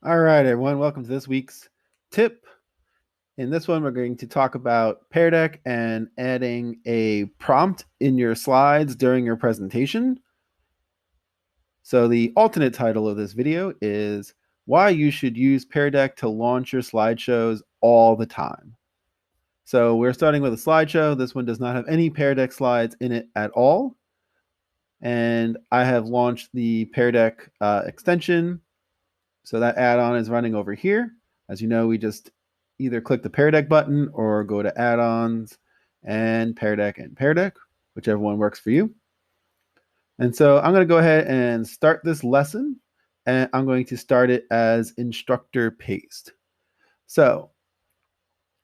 All right, everyone, welcome to this week's tip. In this one, we're going to talk about Pear Deck and adding a prompt in your slides during your presentation. So the alternate title of this video is Why You Should Use Pear Deck to Launch Your Slideshows All the Time. So we're starting with a slideshow. This one does not have any Pear Deck slides in it at all. And I have launched the Pear Deck extension. So that add-on is running over here. As you know, we just either click the Pear Deck button or go to add-ons and Pear Deck, whichever one works for you. And so I'm going to go ahead and start this lesson, and I'm going to start it as instructor paste. So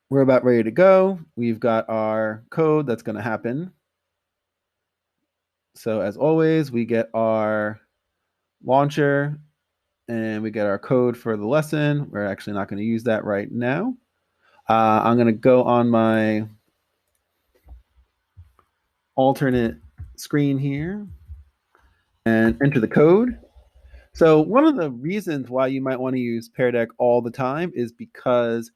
we're about ready to go. We've got our code that's going to happen. So as always, we get our launcher and we get our code for the lesson. We're actually not going to use that right now. I'm going to go on my alternate screen here and enter the code. So one of the reasons why you might want to use Pear Deck all the time is because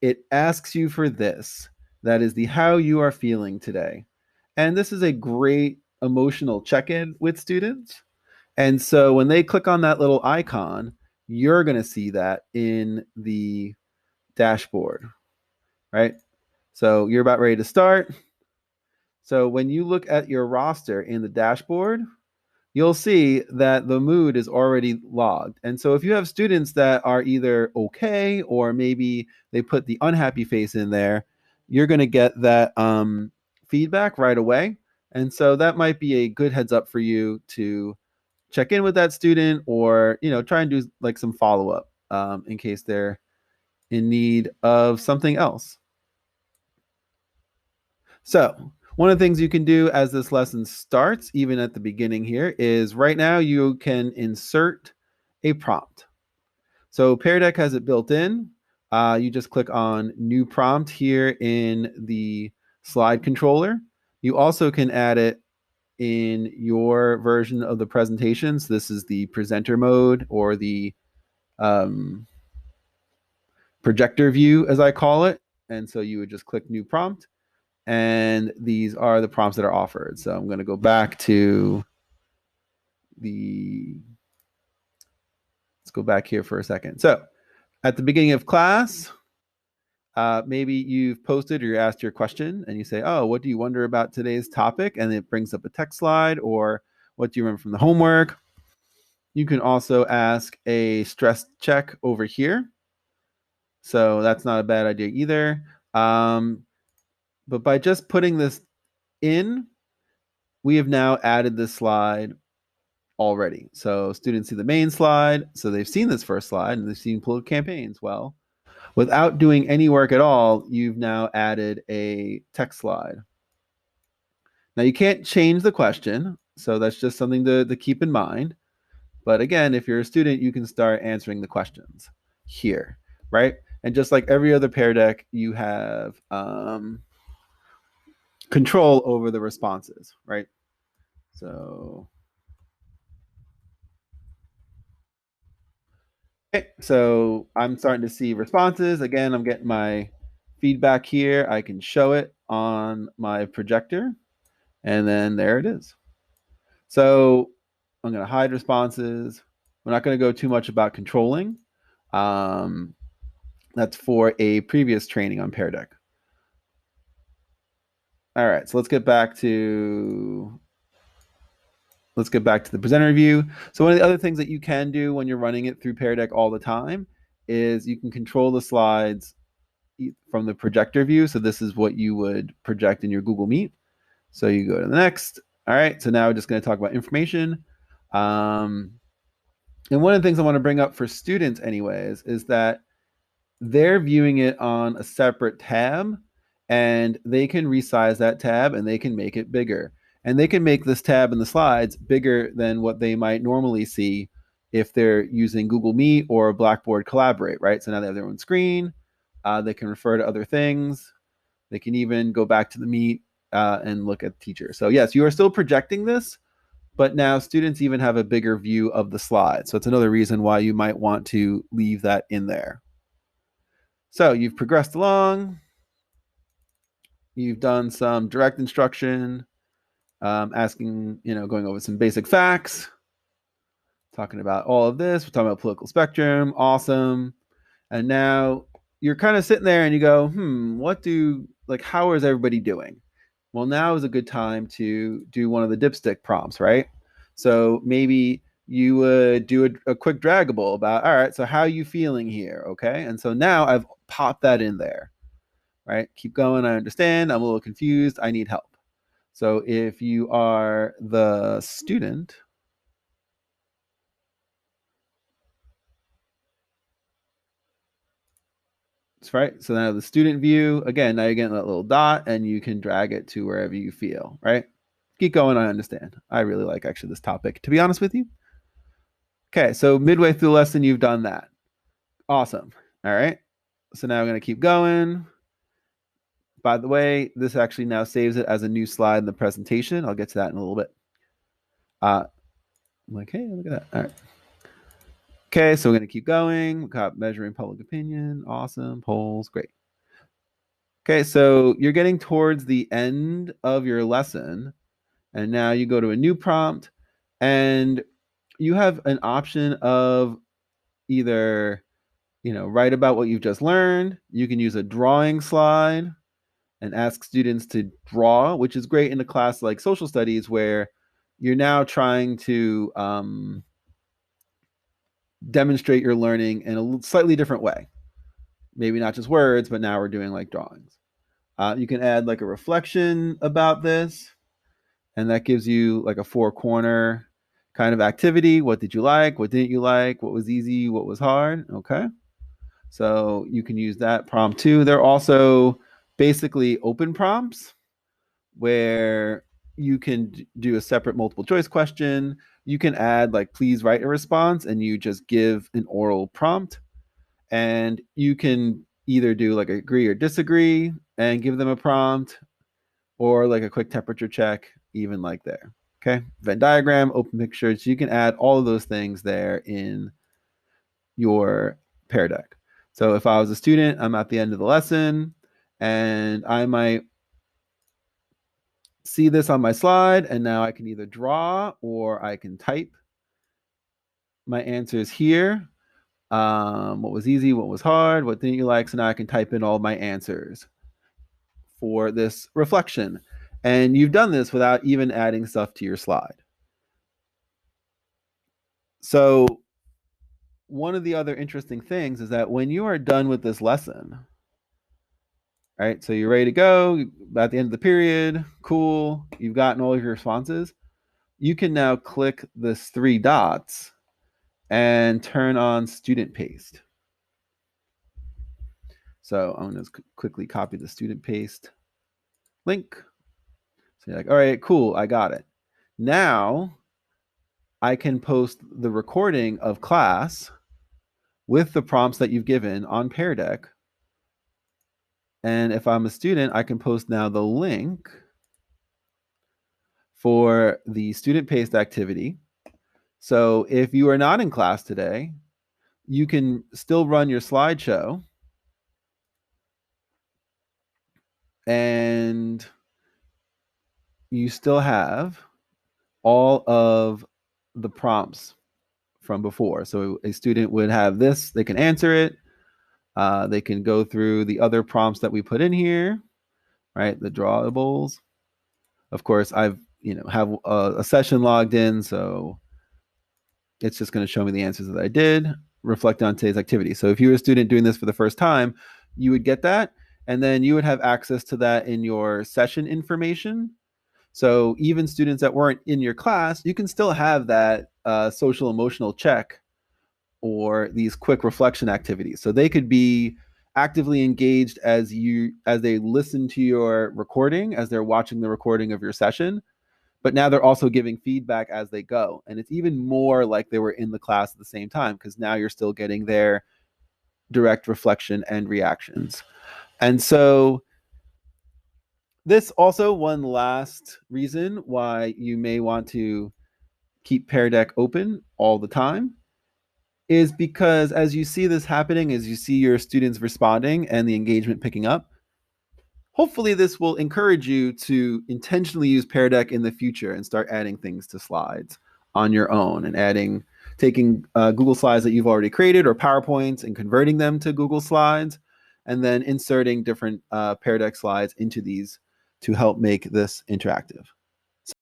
it asks you for this. That is the how you are feeling today. And this is a great emotional check-in with students. And so when they click on that little icon, you're going to see that in the dashboard, right? So you're about ready to start. So when you look at your roster in the dashboard, you'll see that the mood is already logged. And so if you have students that are either okay or maybe they put the unhappy face in there, you're going to get that feedback right away. And so that might be a good heads up for you to check in with that student or, try and do like some follow-up in case they're in need of something else. So one of the things you can do as this lesson starts, even at the beginning here, is right now you can insert a prompt. So Pear Deck has it built in. You just click on New Prompt here in the slide controller. You also can add it in your version of the presentation. So this is the presenter mode or the projector view, as I call it. And so you would just click New Prompt. And these are the prompts that are offered. So I'm going to go back to let's go back here for a second. So at the beginning of class, maybe you've posted or you asked your question and you say, oh, what do you wonder about today's topic? And it brings up a text slide, or what do you remember from the homework? You can also ask a stress check over here. So that's not a bad idea either. But by just putting this in, we have now added this slide already. So students see the main slide, so they've seen this first slide and they've seen political campaigns. Well, without doing any work at all, you've now added a text slide. Now you can't change the question, so that's just something to keep in mind. But again, if you're a student, you can start answering the questions here, right? And just like every other Pear Deck, you have control over the responses, right? So, okay, so I'm starting to see responses. Again, I'm getting my feedback here. I can show it on my projector, and then there it is. So I'm going to hide responses. We're not going to go too much about controlling. That's for a previous training on Pear Deck. All right, so let's get back to the presenter review. So one of the other things that you can do when you're running it through Pear Deck all the time is you can control the slides from the projector view. So this is what you would project in your Google Meet. So you go to the next. All right, so now we're just going to talk about information. And one of the things I want to bring up for students anyways is that they're viewing it on a separate tab, and they can resize that tab and they can make it bigger. And they can make this tab in the slides bigger than what they might normally see if they're using Google Meet or Blackboard Collaborate, right? So now they have their own screen. They can refer to other things. They can even go back to the Meet and look at the teacher. So yes, you are still projecting this, but now students even have a bigger view of the slide. So it's another reason why you might want to leave that in there. So you've progressed along. You've done some direct instruction, asking, going over some basic facts, talking about all of this. We're talking about political spectrum. Awesome. And now you're kind of sitting there and you go, how is everybody doing? Well, now is a good time to do one of the dipstick prompts, right? So maybe you would do a quick draggable about, all right, so how are you feeling here? Okay. And so now I've popped that in there, right? Keep going. I understand. I'm a little confused. I need help. So if you are the student, that's right. So now the student view, again, now you're getting that little dot and you can drag it to wherever you feel, right? Keep going. I understand. I really like actually this topic, to be honest with you. Okay, so midway through the lesson, you've done that. Awesome. All right. So now I'm going to keep going. By the way, this actually now saves it as a new slide in the presentation. I'll get to that in a little bit. I'm like, hey, look at that. All right. Okay, so we're going to keep going. We got measuring public opinion. Awesome. Polls. Great. Okay, so you're getting towards the end of your lesson, and now you go to a new prompt, and you have an option of either, write about what you've just learned. You can use a drawing slide and ask students to draw, which is great in a class like social studies where you're now trying to demonstrate your learning in a slightly different way. Maybe not just words, but now we're doing like drawings. You can add like a reflection about this, and that gives you like a four-corner kind of activity. What did you like? What didn't you like? What was easy? What was hard? Okay. So you can use that prompt too. They're also basically open prompts where you can do a separate multiple choice question. You can add like, please write a response, and you just give an oral prompt. And you can either do like agree or disagree and give them a prompt, or like a quick temperature check, even like there. Okay. Venn diagram, open pictures. You can add all of those things there in your Pear Deck. So if I was a student, I'm at the end of the lesson and I might see this on my slide, and now I can either draw or I can type my answers here. What was easy, what was hard, what didn't you like? So now I can type in all my answers for this reflection. And you've done this without even adding stuff to your slide. So one of the other interesting things is that when you are done with this lesson, right, so you're ready to go at the end of the period, cool, you've gotten all of your responses, you can now click this three dots and turn on student paste. So I'm going to quickly copy the student paste link. So you're like, all right, cool, I got it. Now I can post the recording of class with the prompts that you've given on Pear Deck. And if I'm a student, I can post now the link for the student paste activity. So if you are not in class today, you can still run your slideshow and you still have all of the prompts from before. So a student would have this, they can answer it. They can go through the other prompts that we put in here, right? The drawables. Of course, I've, have a session logged in, so it's just going to show me the answers that I did, reflect on today's activity. So if you were a student doing this for the first time, you would get that, and then you would have access to that in your session information. So even students that weren't in your class, you can still have that social emotional check or these quick reflection activities. So they could be actively engaged as they listen to your recording, as they're watching the recording of your session, but now they're also giving feedback as they go. And it's even more like they were in the class at the same time, because now you're still getting their direct reflection and reactions. And so this also one last reason why you may want to keep Pear Deck open all the time is because as you see this happening, as you see your students responding and the engagement picking up, hopefully this will encourage you to intentionally use Pear Deck in the future and start adding things to slides on your own and taking Google Slides that you've already created or PowerPoints and converting them to Google Slides, and then inserting different Pear Deck slides into these to help make this interactive.